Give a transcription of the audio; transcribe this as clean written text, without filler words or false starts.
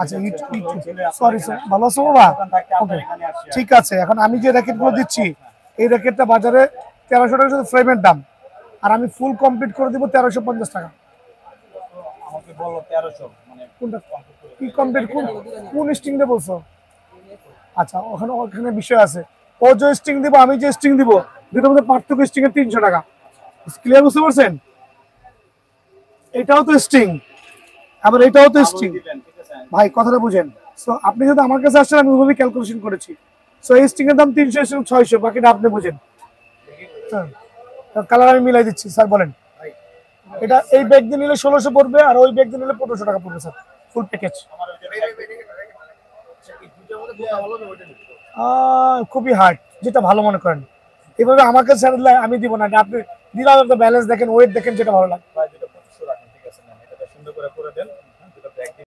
আচ্ছা সরি ভালো আছো বাবা? ওকে ঠিক আছে। এখন আমি যে র্যাকেটগুলো দিচ্ছি এই র্যাকেটটা বাজারে 1300 টাকা শুধু ফ্রেমের দাম, আর আমি ফুল কমপ্লিট করে দিব 1350 টাকা। আমাকে বলো 1300 মানে কোনটা কি কমপ্লিট কোন স্ট্রিং দিয়ে বলছো? আচ্ছা ওখানে ওখানে বিষয় আছে, ও যে স্ট্রিং দিব আমি যে স্ট্রিং দিব দুটোর মধ্যে পার্থক্য, স্ট্রিং এর 300 টাকা। ক্লিয়ার বুঝতে পারছেন? এটাও তো স্ট্রিং, আবার এটাও তো স্ট্রিং। ভাই কথাটা বুঝেন। সো আপনি যদি আমার কাছে আসেন আমি ওইভাবে ক্যালকুলেশন করেছি। সো এই স্ট্রিং এর দাম 300 600, বাকিটা আপনি বুঝেন। হ্যাঁ কালার আমি মিলাই দিচ্ছি স্যার, বলেন। এটা এই ব্যাগ দিয়ে নিলে 1600 পড়বে, আর ওই ব্যাগ দিয়ে নিলে 1500 টাকা পড়বে স্যার, ফুল প্যাকেজ। খুবই হার্ড, যেটা ভালো মনে করেন। এভাবে আমার কাছে আমি দিব না, আপনি দিলে ব্যালেন্স দেখেন, ওয়েট দেখেন, যেটা ভালো লাগে। ভাই দুটো 2500 রাখেন, ঠিক আছে না? এটা সুন্দর করে দেন।